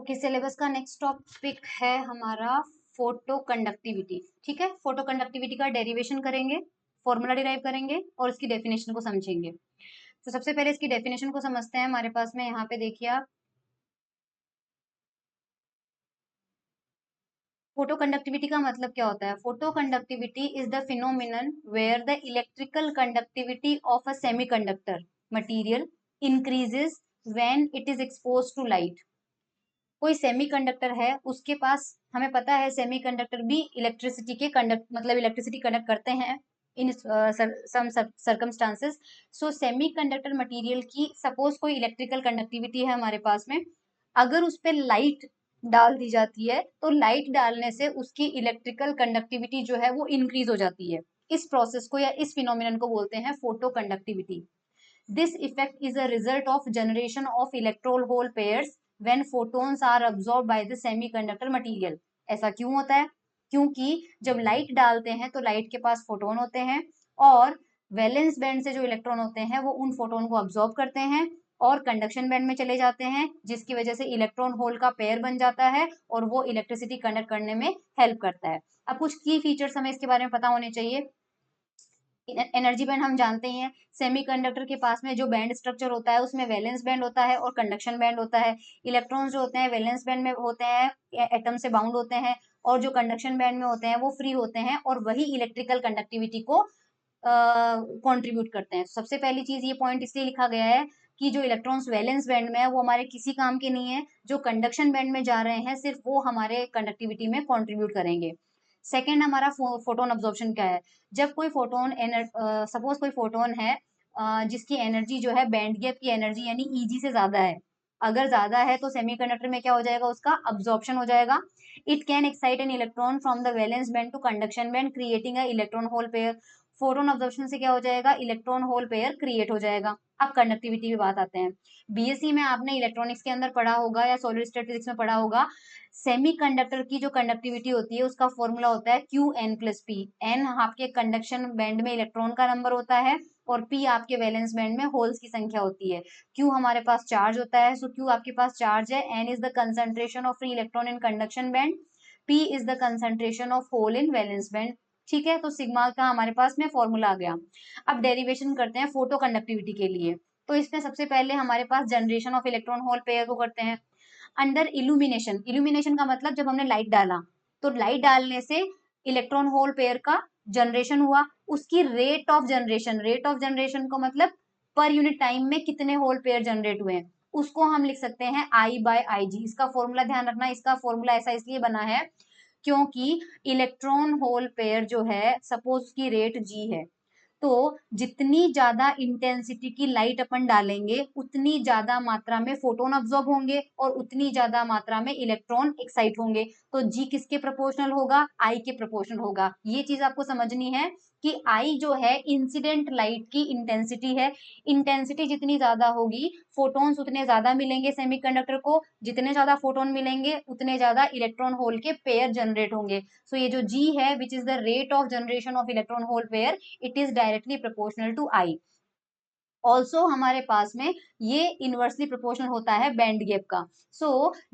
Okay, syllabus का next topic है हमारा फोटो कंडक्टिविटी। ठीक है, फोटो कंडक्टिविटी का डेरिवेशन करेंगे, फॉर्मूला डिराइव करेंगे और इसकी डेफिनेशन को समझेंगे। तो सबसे पहले इसकी डेफिनेशन को समझते हैं। हमारे पास में यहाँ पे देखिए आप, फोटो कंडक्टिविटी का मतलब क्या होता है। Photo conductivity is the phenomenon where the electrical conductivity of a semiconductor material increases when it is expose to light. कोई सेमीकंडक्टर है, उसके पास, हमें पता है सेमीकंडक्टर भी इलेक्ट्रिसिटी के कंडक्ट मतलब इलेक्ट्रिसिटी कंडक्ट करते हैं इन सम सर्कमस्टांसेस। सो सेमीकंडक्टर मटेरियल की सपोज कोई इलेक्ट्रिकल कंडक्टिविटी है हमारे पास में, अगर उस पर लाइट डाल दी जाती है तो लाइट डालने से उसकी इलेक्ट्रिकल कंडक्टिविटी जो है वो इंक्रीज हो जाती है। इस प्रोसेस को या इस फिनोमिनन को बोलते हैं photo conductivity. This effect is a result of generation of electron hole pairs when photons are absorbed by the semiconductor material। ऐसा क्यों होता है? क्योंकि जब लाइट डालते हैं तो लाइट के पास फोटोन होते हैं और वैलेंस बैंड से जो इलेक्ट्रॉन होते हैं वो उन फोटोन को अब्सॉर्ब करते हैं और कंडक्शन बैंड में चले जाते हैं, जिसकी वजह से इलेक्ट्रॉन होल का पेयर बन जाता है और वो इलेक्ट्रिसिटी कंडक्ट करने में हेल्प करता है। अब कुछ की फीचर्स हमें इसके बारे में पता होने चाहिए। एनर्जी बैंड हम जानते ही हैं, सेमीकंडक्टर के पास में जो बैंड स्ट्रक्चर होता है उसमें वैलेंस बैंड होता है और कंडक्शन बैंड होता है। इलेक्ट्रॉन्स जो होते हैं वैलेंस बैंड में होते हैं, एटम से बाउंड होते हैं, और जो कंडक्शन बैंड में होते हैं वो फ्री होते हैं और वही इलेक्ट्रिकल कंडक्टिविटी को कंट्रीब्यूट करते हैं। सबसे पहली चीज ये पॉइंट इसलिए लिखा गया है कि जो इलेक्ट्रॉन्स वैलेंस बैंड में है वो हमारे किसी काम के नहीं है, जो कंडक्शन बैंड में जा रहे हैं सिर्फ वो हमारे कंडक्टिविटी में कंट्रीब्यूट करेंगे। सेकेंड हमारा फोटोन अब्जॉर्प्शन क्या है। जब कोई फोटोन सपोज कोई फोटोन है जिसकी एनर्जी जो है बैंड गैप की एनर्जी यानी ईजी से ज्यादा है, अगर ज्यादा है तो सेमीकंडक्टर में क्या हो जाएगा, उसका अब्जॉर्प्शन हो जाएगा। It can excite an electron from the valence band to conduction band creating a electron hole pair. Photon absorption से क्या हो जाएगा, इलेक्ट्रॉन होल पेयर क्रिएट हो जाएगा। अब कंडक्टिविटी की बात आते हैं। बीएससी में आपने इलेक्ट्रॉनिक्स के अंदर पढ़ा होगा या सॉलिड स्टेट फिजिक्स में पढ़ा होगा, सेमीकंडक्टर की जो कंडक्टिविटी होती है उसका फॉर्मूला होता है q n plus p. N आपके कंडक्शन बैंड में इलेक्ट्रॉन का नंबर होता है और पी आपके वैलेंस बैंड में होल्स की संख्या होती है। क्यू हमारे पास चार्ज होता है, सो क्यू आपके पास चार्ज है। N is the concentration of free electron in conduction band, p is the concentration of hole in valence band. ठीक है, तो सिग्मा का हमारे पास में फॉर्मूला आ गया। अब डेरिवेशन करते हैं फोटो कंडक्टिविटी के लिए। तो इसमें सबसे पहले हमारे पास generation of electron hole pair को करते हैं अंडर इल्यूमिनेशन। इल्यूमिनेशन का मतलब जब हमने लाइट डाला तो लाइट डालने से इलेक्ट्रॉन होल पेयर का जनरेशन हुआ, उसकी rate of generation, rate of generation को मतलब पर यूनिट टाइम में कितने होल पेयर जनरेट हुए हैं, उसको हम लिख सकते हैं आई बाय आई जी। इसका फॉर्मूला ध्यान रखना, इसका फॉर्मूला ऐसा इसलिए बना है क्योंकि इलेक्ट्रॉन होल पेयर जो है सपोज की रेट जी है, तो जितनी ज्यादा इंटेंसिटी की लाइट अपन डालेंगे उतनी ज्यादा मात्रा में फोटोन अब्सॉर्ब होंगे और उतनी ज्यादा मात्रा में इलेक्ट्रॉन एक्साइट होंगे। तो जी किसके प्रोपोर्शनल होगा, आई के प्रोपोर्शनल होगा। ये चीज आपको समझनी है कि आई जो है इंसिडेंट लाइट की इंटेंसिटी है। इंटेंसिटी जितनी ज्यादा होगी फोटोन्स उतने ज्यादा मिलेंगे सेमीकंडक्टर को, जितने ज्यादा फोटोन मिलेंगे उतने ज्यादा इलेक्ट्रॉन होल के पेयर जनरेट होंगे। सो ये जो जी है which is the rate of generation of electron hole pair, it is directly proportional to I. Also हमारे पास में ये इनवर्सली प्रोपोर्शनल होता है बैंड गैप का।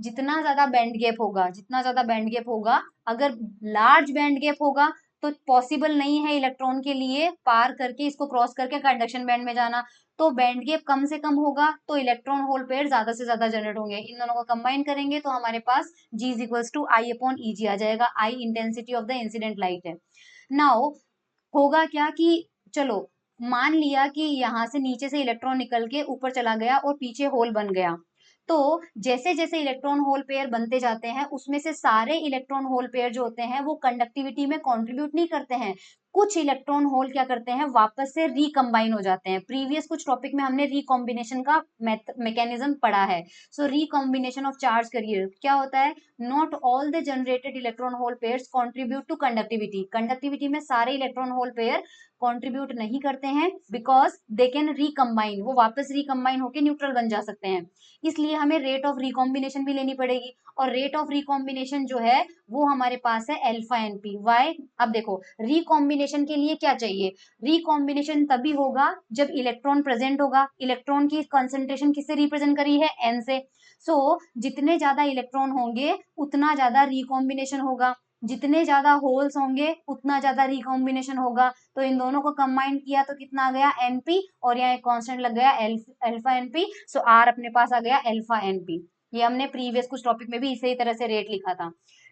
जितना ज्यादा बैंड गैप होगा, जितना ज्यादा बैंड गैप होगा, अगर लार्ज बैंड गैप होगा तो पॉसिबल नहीं है इलेक्ट्रॉन के लिए पार करके, इसको क्रॉस करके कंडक्शन बैंड में जाना। तो बैंड गैप कम से कम होगा तो इलेक्ट्रॉन होल पेयर ज्यादा से ज्यादा जनरेट होंगे। इन दोनों को कंबाइन करेंगे तो हमारे पास G is equals to I upon E G आ जाएगा। I intensity of the incident light है। नाउ होगा क्या कि चलो मान लिया कि यहाँ से नीचे से इलेक्ट्रॉन निकल के ऊपर चला गया और पीछे होल बन गया, तो जैसे जैसे इलेक्ट्रॉन होल पेयर बनते जाते हैं उसमें से सारे इलेक्ट्रॉन होल पेयर जो होते हैं वो कंडक्टिविटी में कंट्रीब्यूट नहीं करते हैं। कुछ इलेक्ट्रॉन होल क्या करते हैं, वापस से रिकम्बाइन हो जाते हैं। प्रीवियस कुछ टॉपिक में हमने रिकॉम्बिनेशन का मैकेनिज्म पढ़ा है। रिकॉम्बिनेशन ऑफ चार्ज करियर क्या होता है, not all the generated electron hole pairs contribute to conductivity. Conductivity में सारे इलेक्ट्रॉन होल पेयर कंट्रीब्यूट नहीं करते हैं बिकॉज दे कैन रिकम्बाइन, वो वापस रिकम्बाइन होकर न्यूट्रल बन जा सकते हैं। इसलिए हमें रेट ऑफ रिकॉम्बिनेशन भी लेनी पड़ेगी और रेट ऑफ रिकॉम्बिनेशन जो है वो हमारे पास है अल्फा एन पी। वाई, अब देखो रिकॉम्बिनेशन रिकॉम्बिनेशन के लिए क्या चाहिए? रिकॉम्बिनेशन तभी होगा जब इलेक्ट्रॉन प्रेजेंट होगा। इलेक्ट्रॉन की कंसंट्रेशन किससे रिप्रेजेंट करी है? n से। सो जितने ज्यादा इलेक्ट्रॉन होंगे उतना ज्यादा रिकॉम्बिनेशन होगा, जितने ज्यादा होल्स होंगे उतना ज्यादा रिकॉम्बिनेशन होगा। तो इन दोनों को कंबाइन किया तो कितना आ गया? np, और यहाँ एक कांस्टेंट लग गया अल्फा np। सो r अपने पास आ गया अल्फा np। ये हमने प्रीवियस कुछ टॉपिक में भी इसी तरह से रेट लिखा था।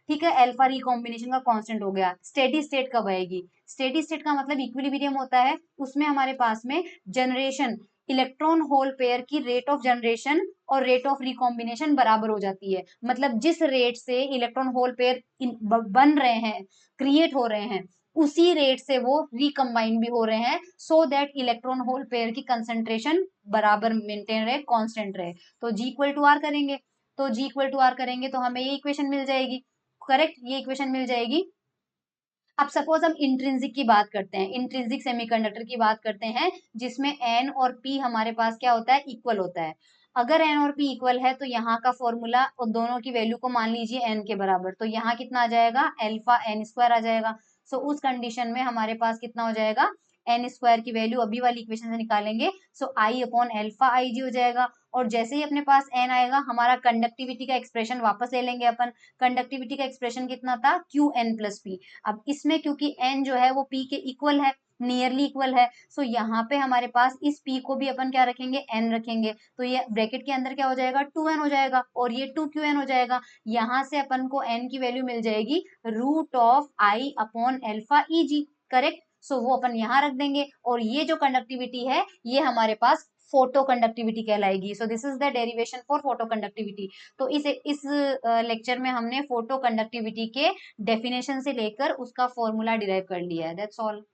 ठीक है, अल्फा रिकॉम्बिनेशन का कांस्टेंट हो गया। स्टेडी स्टेट कब आएगी? स्टेडी स्टेट का मतलब इक्विलिब्रियम होता है, उसमें हमारे पास में जनरेशन, इलेक्ट्रॉन होल पेयर की रेट ऑफ जनरेशन और रेट ऑफ रिकॉम्बिनेशन बराबर हो जाती है। मतलब जिस रेट से इलेक्ट्रॉन होल पेयर बन रहे हैं, क्रिएट हो रहे हैं, उसी रेट से वो रिकम्बाइन भी हो रहे हैं, so that electron hole pair की कंसेंट्रेशन बराबर मेंटेन रहे, कांस्टेंट रहे। तो जी इक्वल टू आर करेंगे, तो जी इक्वल टू आर करेंगे तो हमें ये इक्वेशन मिल जाएगी। करेक्ट, ये इक्वेशन मिल जाएगी। अब सपोज हम इंट्रिंसिक की बात करते हैं, इंट्रिंसिक सेमीकंडक्टर की बात करते हैं, जिसमें एन और पी हमारे पास क्या होता है? इक्वल होता है। अगर एन और पी इक्वल है तो यहाँ का फॉर्मूला और दोनों की वैल्यू को मान लीजिए एन के बराबर, तो यहाँ कितना आ जाएगा? अल्फा एन स्क्वायर आ जाएगा। सो उस कंडीशन में हमारे पास कितना हो जाएगा? एन स्क्वायर की वैल्यू अभी वाली इक्वेशन से निकालेंगे, सो आई अपॉन अल्फा आई जी हो जाएगा। और जैसे ही अपने पास एन आएगा, हमारा कंडक्टिविटी का एक्सप्रेशन वापस ले लेंगे अपन। कंडक्टिविटी का एक्सप्रेशन कितना था? Q n plus p. अब इसमें क्योंकि n जो है वो p के इक्वल है, नियरली इक्वल है, सो यहाँ पे हमारे पास इस p को भी अपन क्या रखेंगे? n रखेंगे। तो ये ब्रैकेट के अंदर क्या हो जाएगा? 2n हो जाएगा, और ये 2qn हो जाएगा। यहाँ से अपन को n की वैल्यू मिल जाएगी root of I upon alpha E G. Correct, so वो अपन यहाँ रख देंगे, और ये जो कंडक्टिविटी है ये हमारे पास फोटो कंडक्टिविटी कहलाएगी। So this is the derivation for photoconductivity. तो इस लेक्चर में हमने फोटो कंडक्टिविटी के डेफिनेशन से लेकर उसका फॉर्मूला डिराइव कर लिया है। That's all.